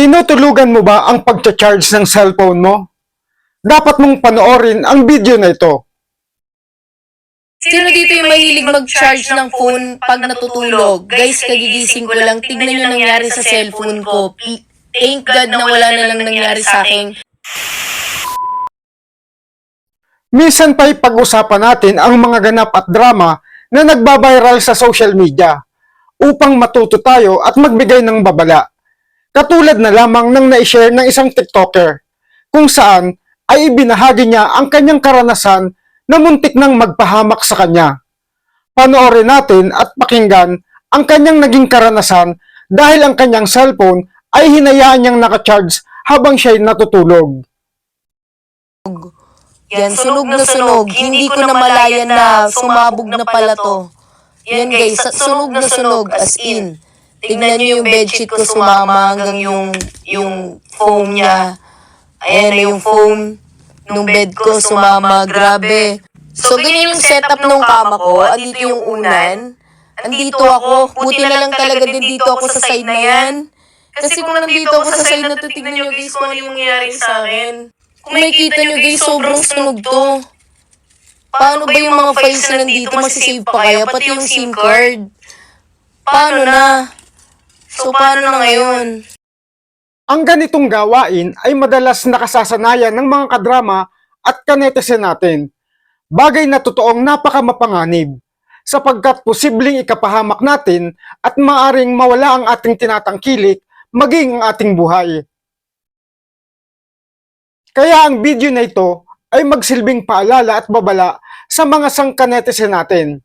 Tinutulugan mo ba ang pagcha-charge ng cellphone mo? Dapat mong panoorin ang video na ito. Sino dito yung mahilig mag-charge ng phone pag natutulog? Guys, kagigising ko lang. Tignan nyo nangyari sa cellphone ko. Thank God na wala na lang nangyari sa akin. Minsan pa'y pag-usapan natin ang mga ganap at drama na nagbabiral sa social media upang matuto tayo at magbigay ng babala. Katulad na lamang ng na-share ng isang TikToker kung saan ay ibinahagi niya ang kanyang karanasan na muntik nang magpahamak sa kanya. Panoorin natin at pakinggan ang kanyang naging karanasan dahil ang kanyang cellphone ay hinayaan niyang nakacharge habang siya'y natutulog. Yan, sunog na sunog. Hindi ko na malayan na sumabog na pala to. Yan guys, sunog na sunog as in. Tignan nyo yung bedsheet ko sumama hanggang yung foam niya. Ayan na yung foam nung bed ko sumama. Grabe. So, ganyan yung setup ng kama ko. Andito yung unan. Andito ako. Buti na lang talaga din dito ako sa side na yan. Kasi kung nandito ako sa side na to, tignan nyo guys kung ano yung nangyari sa akin. Kung makikita nyo guys, sobrang sunog to. Paano ba yung mga files na nandito? Masisave pa kaya? Pati yung SIM card. Paano na? So, paano na ngayon? Ang ganitong gawain ay madalas nakasasanayan ng mga kadrama at kanetesen natin. Bagay na totoong napakamapanganib sapagkat posibleng ikapahamak natin at maaring mawala ang ating tinatangkilik maging ang ating buhay. Kaya ang video na ito ay magsilbing paalala at babala sa mga sangkanetesen natin.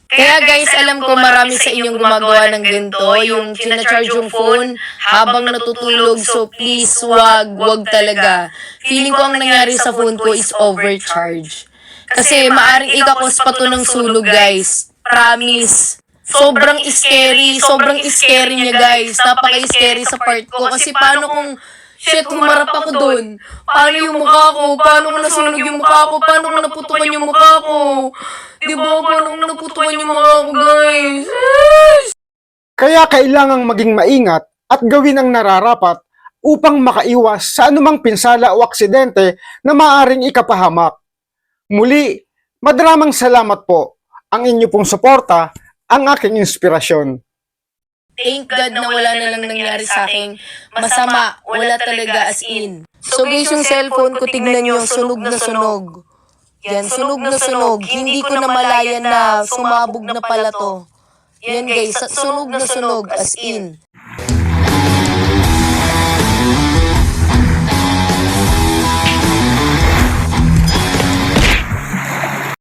Kaya guys, alam ko marami sa inyong gumagawa ng ganito, yung sinacharge yung phone habang natutulog. So please, wag talaga. Feeling ko ang nangyari sa phone ko is overcharge. Kasi maaring ikakos pa to ng sunog guys. Promise. Sobrang scary niya guys. Napaka-scary sa part ko. Kasi paano kung shit, humarap ako dun? Paano yung mukha ko? Paano kung nasunog yung mukha ko? Paano kung naputukan yung mukha ko? Diba? Paano kung naputukan yung mukha ko, guys? Kaya kailangang maging maingat at gawin ang nararapat upang makaiwas sa anumang pinsala o aksidente na maaaring ikapahamak. Muli, madramang salamat po. Ang inyo pong suporta, ang aking inspirasyon. Thank God na wala na lang nangyari sa akin. Masama, wala talaga as in. So guys, yung cellphone ko, tignan nyo, sunog na sunog. Yan, sunog na sunog. Hindi ko na malayan na sumabog na pala to. Yan guys, sunog na sunog as in.